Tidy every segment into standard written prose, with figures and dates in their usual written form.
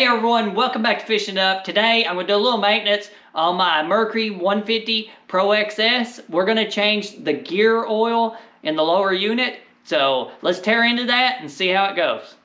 everyone, welcome back to Fishing Up. Today I'm going to do a little maintenance on my Mercury 150 Pro XS. We're going to change the gear oil in the lower unit. So let's tear into that and see how it goes.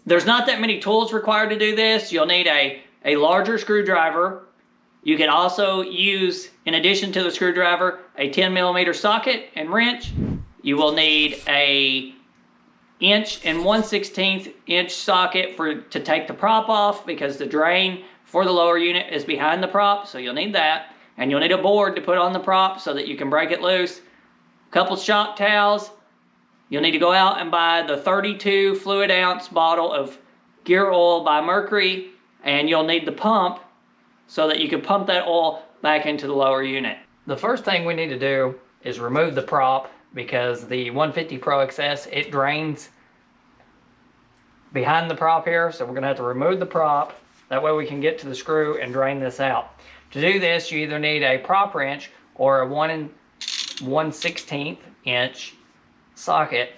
There's not that many tools required to do this. You'll need a larger screwdriver. You can also use, in addition to the screwdriver, a 10mm socket and wrench. You will need a 1/1/16 inch socket to take the prop off, because the drain for the lower unit is behind the prop, so you'll need that. And you'll need a board to put on the prop so that you can break it loose. A couple shock towels. You'll need to go out and buy the 32 fluid ounce bottle of gear oil by Mercury, and you'll need the pump so that you can pump that oil back into the lower unit. The first thing we need to do is remove the prop, because the 150 Pro XS, it drains behind the prop here, so we're gonna have to remove the prop. That way we can get to the screw and drain this out. To do this, you either need a prop wrench or a 1/1/16 inch socket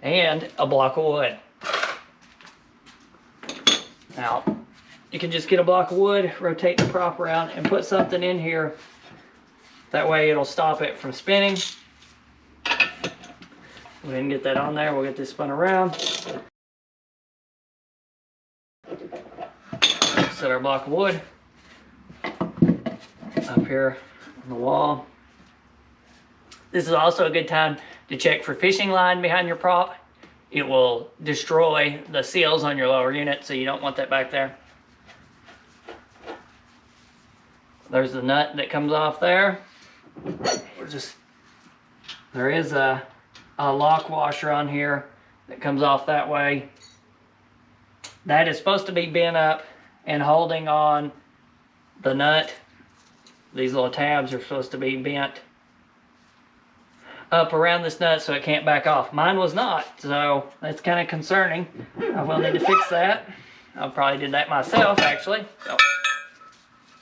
and a block of wood. Now, you can just get a block of wood, rotate the prop around, and put something in here. That way it'll stop it from spinning. Go ahead and get that on there. We'll get this spun around. Set our block of wood up here on the wall. This is also a good time to check for fishing line behind your prop. It will destroy the seals on your lower unit, so you don't want that back there. There's the nut that comes off there. There is a lock washer on here that comes off that way. That is supposed to be bent up and holding on the nut. These little tabs are supposed to be bent up around this nut so it can't back off. Mine was not, so that's kind of concerning. I will need to fix that. I probably did that myself, actually. So,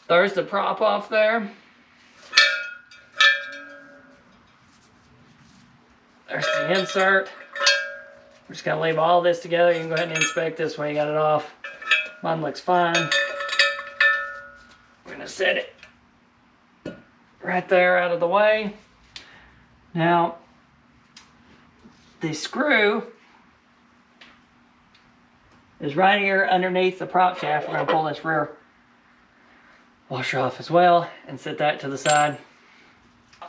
there's the prop off there. There's the insert. We're just gonna leave all this together. You can go ahead and inspect this when you got it off. Mine looks fine. We're gonna set it right there out of the way. Now, the screw is right here underneath the prop shaft. We're going to pull this rear washer off as well and set that to the side.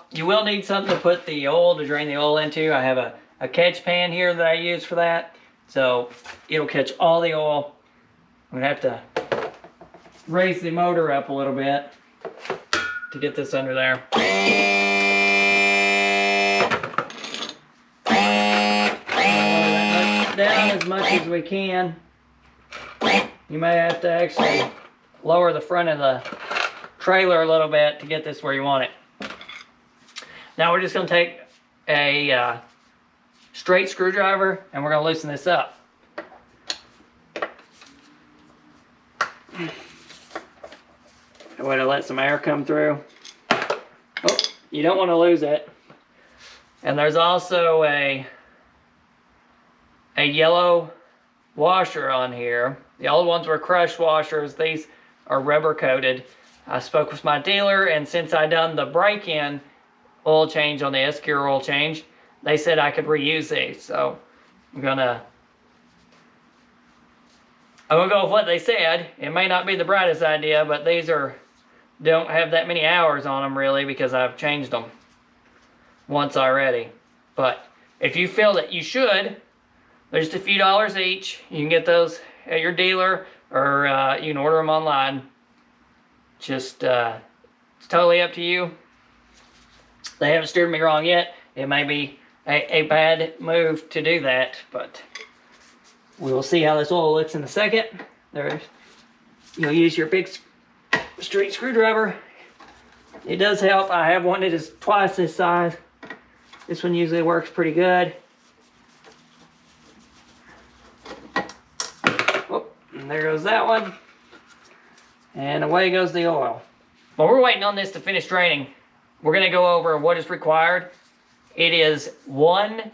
You will need something to put the oil, to drain the oil into. I have a catch pan here that I use for that, so it'll catch all the oil. I'm going to have to raise the motor up a little bit to get this under there. Down as much as we can. You may have to actually lower the front of the trailer a little bit to get this where you want it. Now we're just going to take a straight screwdriver and we're going to loosen this up. A way to let some air come through. Oh, you don't want to lose it. And there's also a yellow washer on here. The old ones were crushed washers. These are rubber coated. I spoke with my dealer, and since I done the break-in oil change on this, gear oil change, they said I could reuse these. So I'm gonna go with what they said. It may not be the brightest idea, but these don't have that many hours on them really, because I've changed them once already. But if you feel that you should, they're just a few dollars each. You can get those at your dealer, or you can order them online. Just, it's totally up to you. They haven't steered me wrong yet. It may be a bad move to do that, but we'll see how this oil looks in a second. You'll use your big straight screwdriver. It does help. I have one that is twice this size. This one usually works pretty good. And there goes that one. And away goes the oil. While we're waiting on this to finish draining, we're going to go over what is required. It is one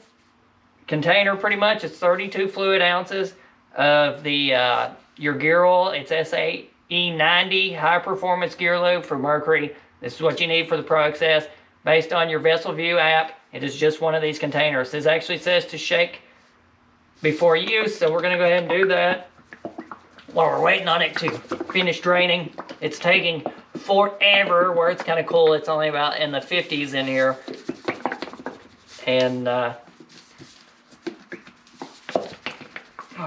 container pretty much. It's 32 fluid ounces of the your gear oil. It's SAE90 high performance gear lube for Mercury. This is what you need for the Pro Access. Based on your Vessel View app, it is just one of these containers. This actually says to shake before use, so we're going to go ahead and do that while we're waiting on it to finish draining. It's taking forever, where it's kind of cool. It's only about in the 50s in here. And I'll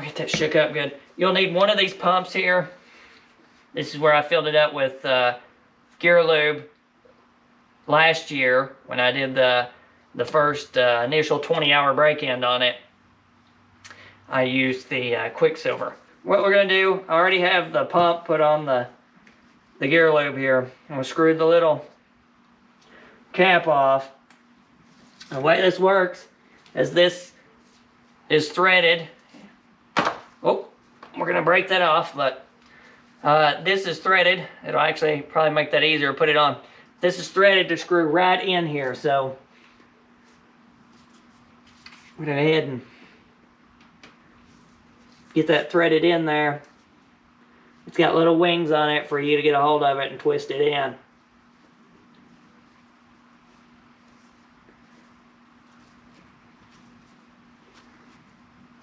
get that shook up good. You'll need one of these pumps here. This is where I filled it up with gear lube last year when I did the first initial 20-hour break-in on it. I used the Quicksilver. What we're going to do, I already have the pump put on the gear lube here. I'm going to screw the little cap off. The way this works is this is threaded. Oh, we're going to break that off, but this is threaded. It'll actually probably make that easier to put it on. This is threaded to screw right in here, so we're going to go ahead and get that threaded in there. It's got little wings on it for you to get a hold of it and twist it in.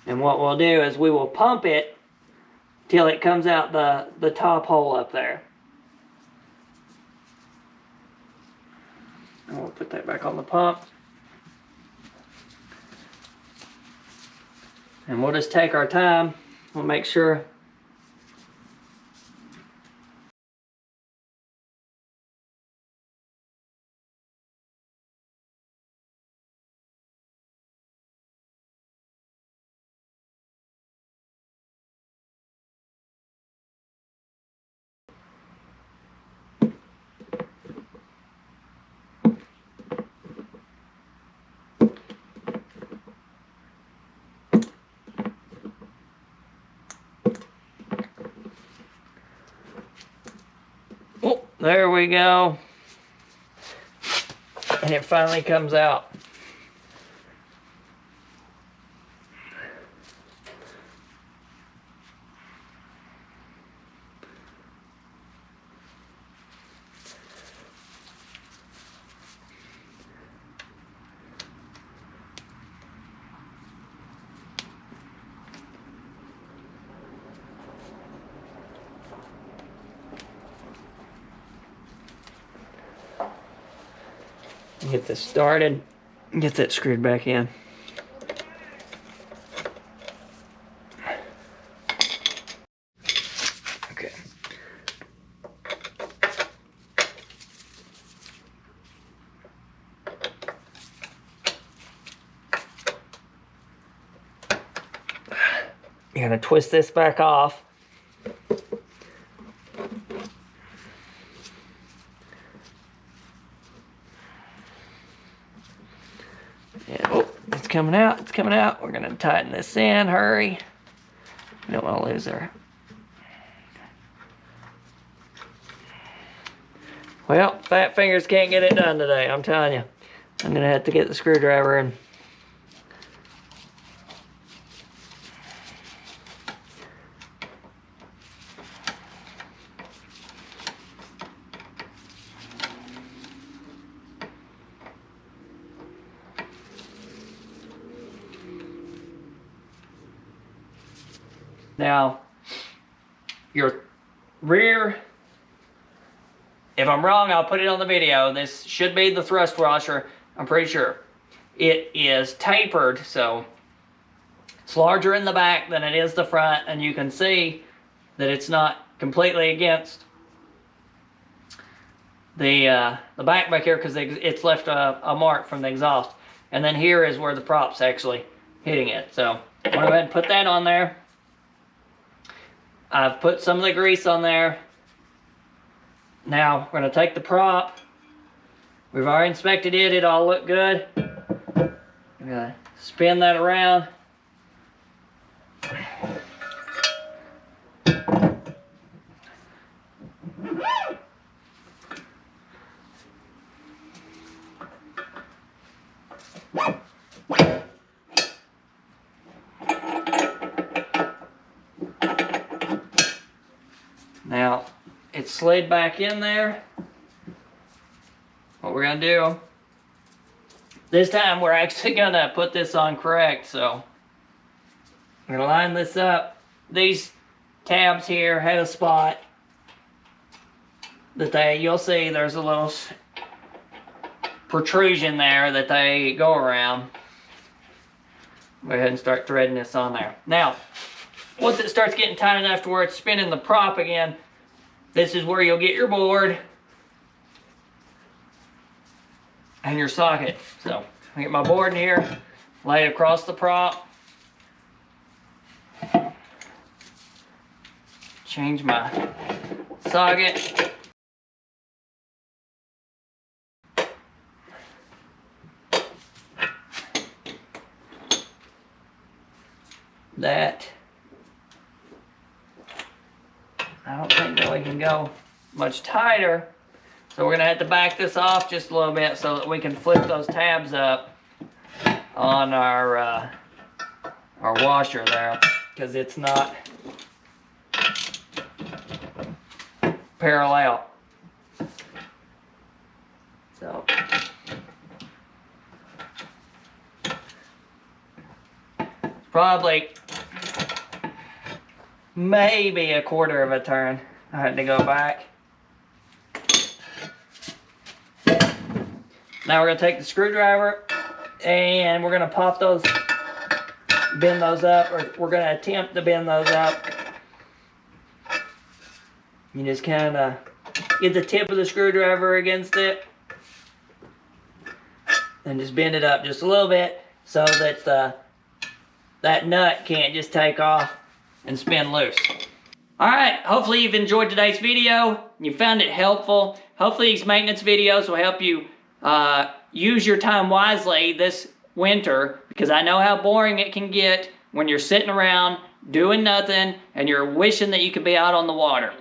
And what we'll do is we will pump it till it comes out the top hole up there. And we'll put that back on the pump. And we'll just take our time. We'll make sure there we go. And it finally comes out. Get this started, get that screwed back in. Okay. You're gonna twist this back off. Coming out, it's coming out. We're gonna tighten this in, hurry. We don't want to lose her. Well, fat fingers can't get it done today, I'm telling you. I'm gonna have to get the screwdriver and now, your rear, if I'm wrong, I'll put it on the video. This should be the thrust washer, I'm pretty sure. It is tapered, so it's larger in the back than it is the front, and you can see that it's not completely against the back here because it's left a mark from the exhaust. And then here is where the prop's actually hitting it. So I'm going to go ahead and put that on there. I've put some of the grease on there. Now we're going to take the prop. We've already inspected it. It all looked good. I'm going to spin that around. it slid back in there. What we're gonna do, this time we're actually gonna put this on correct, so I'm gonna line this up. These tabs here had a spot that you'll see there's a little protrusion there that they go around. Go ahead and start threading this on there. Now, once it starts getting tight enough to where it's spinning the prop again, this is where you'll get your board and your socket. So, I get my board in here, lay it across the prop, change my socket. That I don't think that we can go much tighter, so we're gonna have to back this off just a little bit so that we can flip those tabs up on our washer there, because it's not parallel. So probably maybe a quarter of a turn. I had to go back. Now we're gonna take the screwdriver and we're gonna pop those, bend those up, or we're gonna attempt to bend those up. You just kind of get the tip of the screwdriver against it and just bend it up just a little bit so that that nut can't just take off and spin loose. Alright, hopefully you've enjoyed today's video. You found it helpful. Hopefully these maintenance videos will help you use your time wisely this winter, because I know how boring it can get when you're sitting around doing nothing and you're wishing that you could be out on the water.